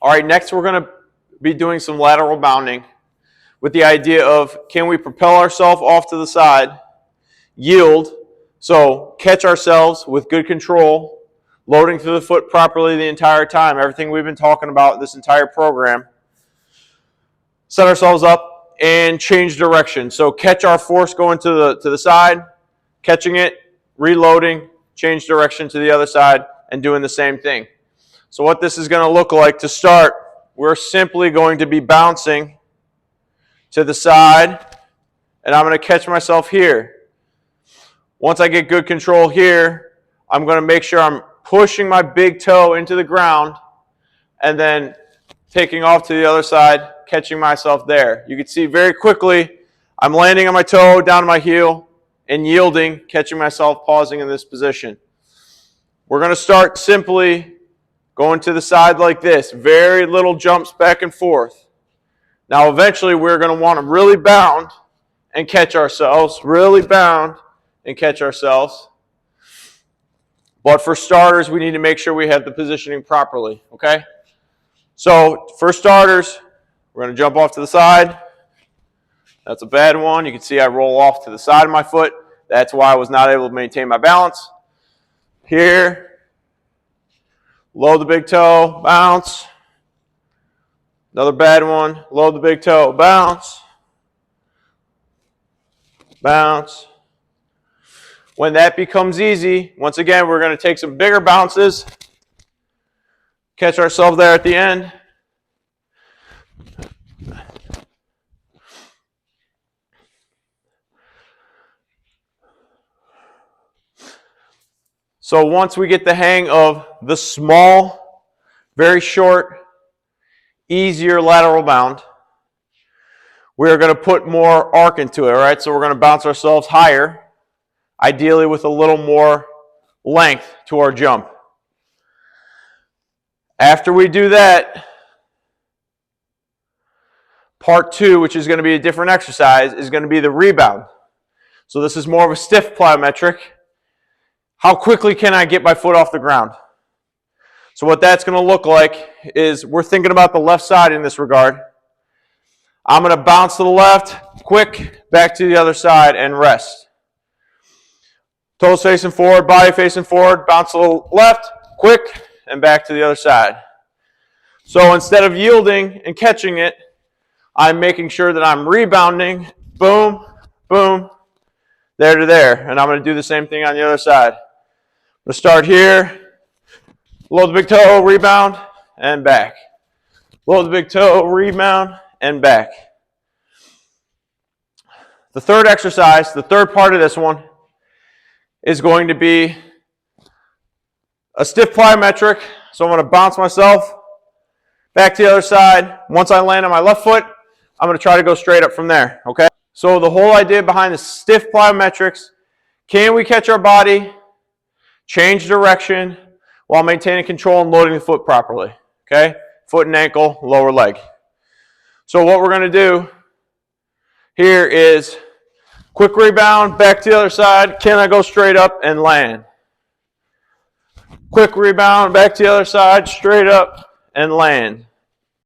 All right, next we're going to be doing some lateral bounding with the idea of, can we propel ourselves off to the side, yield, so catch ourselves with good control, loading through the foot properly the entire time, everything we've been talking about this entire program. Set ourselves up and change direction. So catch our force going to the side, catching it, reloading, change direction to the other side, and doing the same thing. So what this is going to look like to start, we're simply going to be bouncing to the side, and I'm going to catch myself here. Once I get good control here, I'm going to make sure I'm pushing my big toe into the ground and then taking off to the other side, catching myself there. You can see very quickly I'm landing on my toe, down to my heel, and yielding, catching myself, pausing in this position. We're going to start simply going to the side like this, very little jumps back and forth. Now eventually we're going to want to really bound and catch ourselves, really bound and catch ourselves. But for starters, we need to make sure we have the positioning properly, okay? So for starters, we're going to jump off to the side. That's a bad one. You can see I roll off to the side of my foot. That's why I was not able to maintain my balance. Here, load the big toe, bounce. Another bad one, load the big toe, bounce. Bounce. When that becomes easy, once again, we're going to take some bigger bounces. Catch ourselves there at the end. So once we get the hang of the small, very short, easier lateral bound, we're going to put more arc into it, all right? So we're going to bounce ourselves higher, ideally with a little more length to our jump. After we do that, part two, which is going to be a different exercise, is going to be the rebound. So this is more of a stiff plyometric. How quickly can I get my foot off the ground? So what that's going to look like is we're thinking about the left side in this regard. I'm going to bounce to the left, quick, back to the other side, and rest. Toes facing forward, body facing forward, bounce to the left, quick, and back to the other side. So instead of yielding and catching it, I'm making sure that I'm rebounding, boom, boom, there to there. And I'm going to do the same thing on the other side. I'm going to start here, load the big toe, rebound, and back. Load the big toe, rebound, and back. The third exercise, the third part of this one, is going to be a stiff plyometric. So I'm going to bounce myself back to the other side. Once I land on my left foot, I'm going to try to go straight up from there, okay? So the whole idea behind the stiff plyometrics, can we catch our body, change direction, while maintaining control and loading the foot properly, okay? Foot and ankle, lower leg. So what we're going to do here is quick rebound, back to the other side. Can I go straight up and land? Quick rebound, back to the other side, straight up and land.